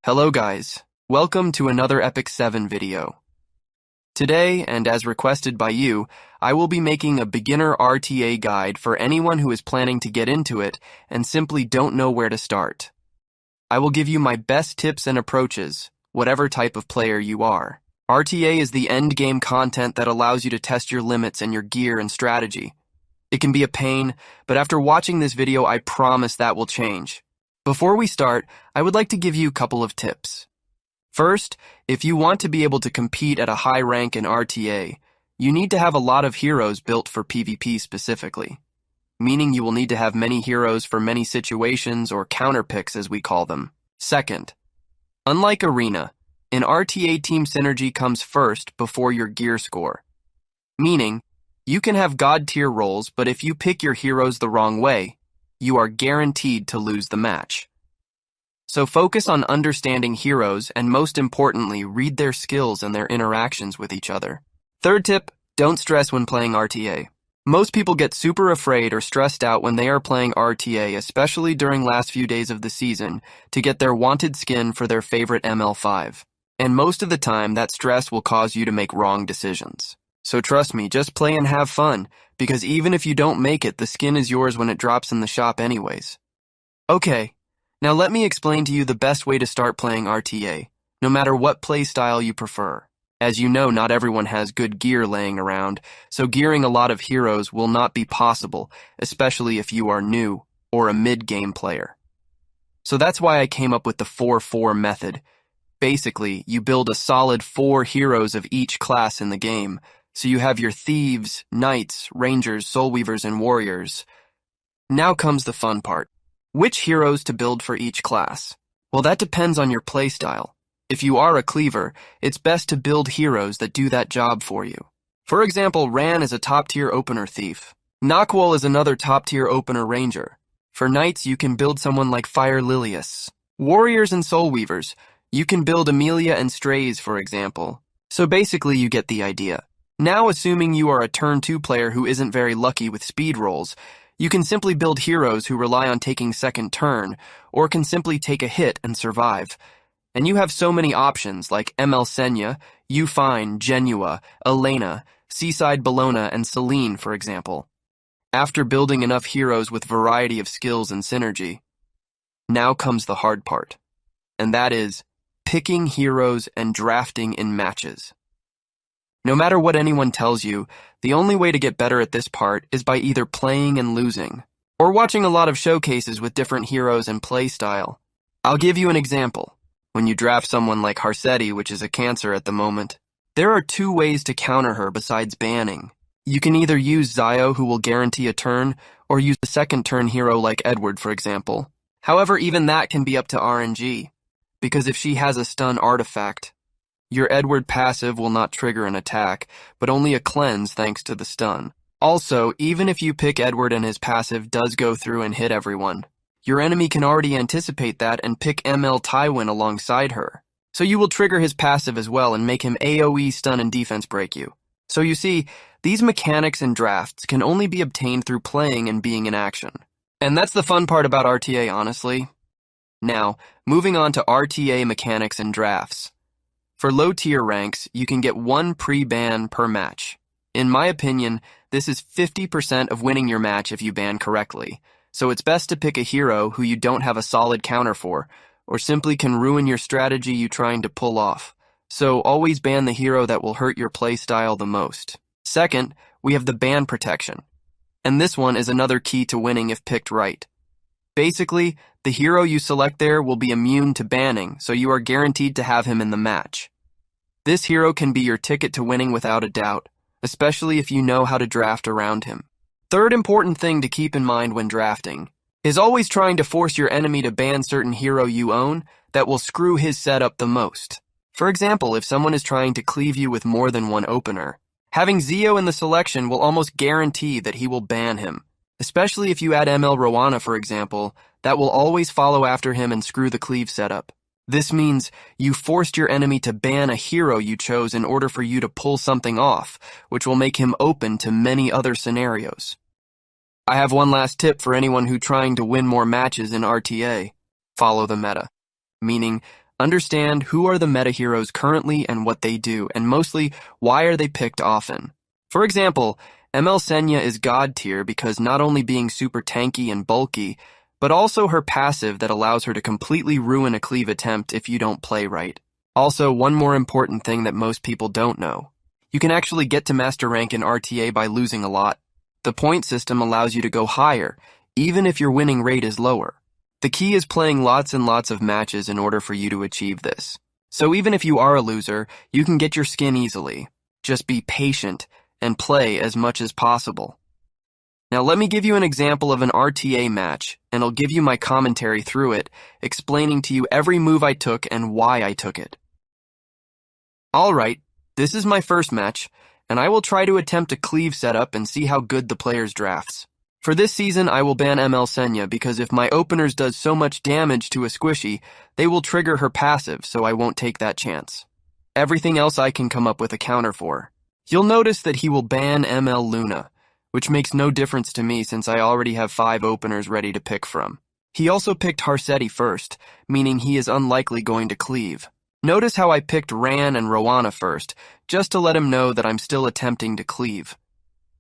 Hello guys, welcome to another Epic 7 video. Today, and as requested by you, I will be making a beginner RTA guide for anyone who is planning to get into it and simply don't know where to start. I will give you my best tips and approaches, whatever type of player you are. RTA is the end game content that allows you to test your limits and your gear and strategy. It can be a pain, but after watching this video, I promise that will change. Before we start, I would like to give you a couple of tips. First, if you want to be able to compete at a high rank in RTA, you need to have a lot of heroes built for PvP specifically, meaning you will need to have many heroes for many situations or counterpicks as we call them. Second, unlike Arena, in RTA team synergy comes first before your gear score, meaning you can have god tier roles, but if you pick your heroes the wrong way, you are guaranteed to lose the match. So focus on understanding heroes and most importantly, read their skills and their interactions with each other. Third tip, don't stress when playing RTA. Most people get super afraid or stressed out when they are playing RTA, especially during last few days of the season, to get their wanted skin for their favorite ML5. And most of the time, that stress will cause you to make wrong decisions. So trust me, just play and have fun, because even if you don't make it, the skin is yours when it drops in the shop anyways. Okay, now let me explain to you the best way to start playing RTA, no matter what playstyle you prefer. As you know, not everyone has good gear laying around, so gearing a lot of heroes will not be possible, especially if you are new or a mid-game player. So that's why I came up with the 4-4 method. Basically, you build a solid 4 heroes of each class in the game, so you have your thieves, knights, rangers, soul weavers, and warriors. Now comes the fun part. Which heroes to build for each class? Well, that depends on your playstyle. If you are a cleaver, it's best to build heroes that do that job for you. For example, Ran is a top-tier opener thief. Nakwal is another top-tier opener ranger. For knights, you can build someone like Fire Lilius. Warriors and soul weavers, you can build Amelia and Strays, for example. So basically, you get the idea. Now, assuming you are a turn 2 player who isn't very lucky with speed rolls, you can simply build heroes who rely on taking second turn, or can simply take a hit and survive. And you have so many options like ML Senya, Ufine, Genua, Elena, Seaside Bologna, and Celine, for example. After building enough heroes with variety of skills and synergy, now comes the hard part, and that is picking heroes and drafting in matches. No matter what anyone tells you, the only way to get better at this part is by either playing and losing, or watching a lot of showcases with different heroes and playstyle. I'll give you an example. When you draft someone like Harsetti, which is a cancer at the moment, there are 2 ways to counter her besides banning. You can either use Zio, who will guarantee a turn, or use a second turn hero like Edward, for example. However, even that can be up to RNG, because if she has a stun artifact, your Edward passive will not trigger an attack, but only a cleanse thanks to the stun. Also, even if you pick Edward and his passive does go through and hit everyone, your enemy can already anticipate that and pick ML Tywin alongside her. So you will trigger his passive as well and make him AoE stun and defense break you. So you see, these mechanics and drafts can only be obtained through playing and being in action. And that's the fun part about RTA, honestly. Now, moving on to RTA mechanics and drafts. For low-tier ranks, you can get 1 pre-ban per match. In my opinion, this is 50% of winning your match if you ban correctly, so it's best to pick a hero who you don't have a solid counter for, or simply can ruin your strategy you trying to pull off. So always ban the hero that will hurt your playstyle the most. Second, we have the ban protection. And this one is another key to winning if picked right. Basically, the hero you select there will be immune to banning, so you are guaranteed to have him in the match. This hero can be your ticket to winning without a doubt, especially if you know how to draft around him. Third important thing to keep in mind when drafting is always trying to force your enemy to ban certain hero you own that will screw his setup the most. For example, if someone is trying to cleave you with more than one opener, having Zio in the selection will almost guarantee that he will ban him. Especially if you add ML Rowana, for example, that will always follow after him and screw the cleave setup. This means you forced your enemy to ban a hero you chose in order for you to pull something off, which will make him open to many other scenarios. I have one last tip for anyone who trying to win more matches in RTA. Follow the meta. Meaning, Understand who are the meta heroes currently and what they do, and mostly, why are they picked often. For example, ML Senya is god tier because not only being super tanky and bulky, but also her passive that allows her to completely ruin a cleave attempt if you don't play right. Also, one more important thing that most people don't know. You can actually get to master rank in RTA by losing a lot. The point system allows you to go higher, even if your winning rate is lower. The key is playing lots and lots of matches in order for you to achieve this. So even if you are a loser, you can get your skin easily. Just be patient and play as much as possible. Now let me give you an example of an RTA match, and I'll give you my commentary through it, explaining to you every move I took and why I took it. Alright, this is my first match, and I will try to attempt a cleave setup and see how good the players drafts. For this season, I will ban ML Senya because if my openers does so much damage to a squishy, they will trigger her passive, so I won't take that chance. Everything else I can come up with a counter for. You'll notice that he will ban ML Luna, which makes no difference to me since I already have 5 openers ready to pick from. He also picked Harsetti first, meaning he is unlikely going to cleave. Notice how I picked Ran and Rowana first, just to let him know that I'm still attempting to cleave.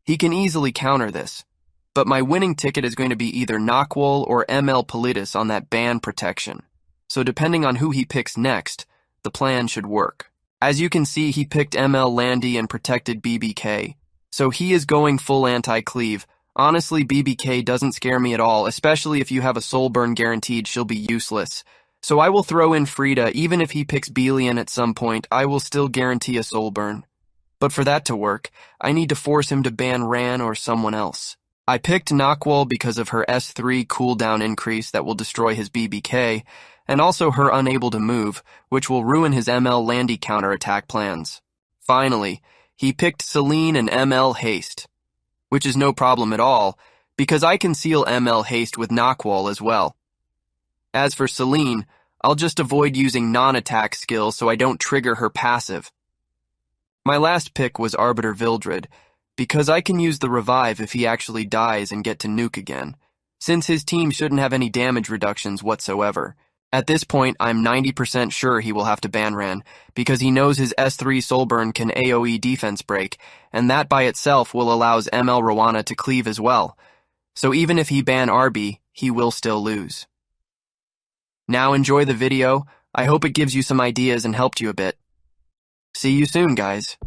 He can easily counter this, but my winning ticket is going to be either Nakwol or ML Politis on that ban protection. So depending on who he picks next, the plan should work. As you can see, he picked ML Landy and protected BBK, so he is going full anti-cleave. Honestly, BBK doesn't scare me at all, especially if you have a soul burn guaranteed, she'll be useless. So I will throw in Frida. Even if he picks Belian at some point, I will still guarantee a soul burn. But for that to work, I need to force him to ban Ran or someone else. I picked Nakwol because of her S3 cooldown increase that will destroy his BBK, and also her unable to move, which will ruin his ML Landy counterattack plans. Finally, he picked Celine and ML Haste, which is no problem at all, because I can seal ML Haste with Nakwol as well. As for Celine, I'll just avoid using non-attack skill so I don't trigger her passive. My last pick was Arbiter Vildred, because I can use the revive if he actually dies and get to nuke again, since his team shouldn't have any damage reductions whatsoever. At this point, I'm 90% sure he will have to ban Ran, because he knows his S3 Soulburn can AoE defense break, and that by itself will allow ML Rowana to cleave as well. So even if he ban RB, he will still lose. Now enjoy the video. I hope it gives you some ideas and helped you a bit. See you soon, guys.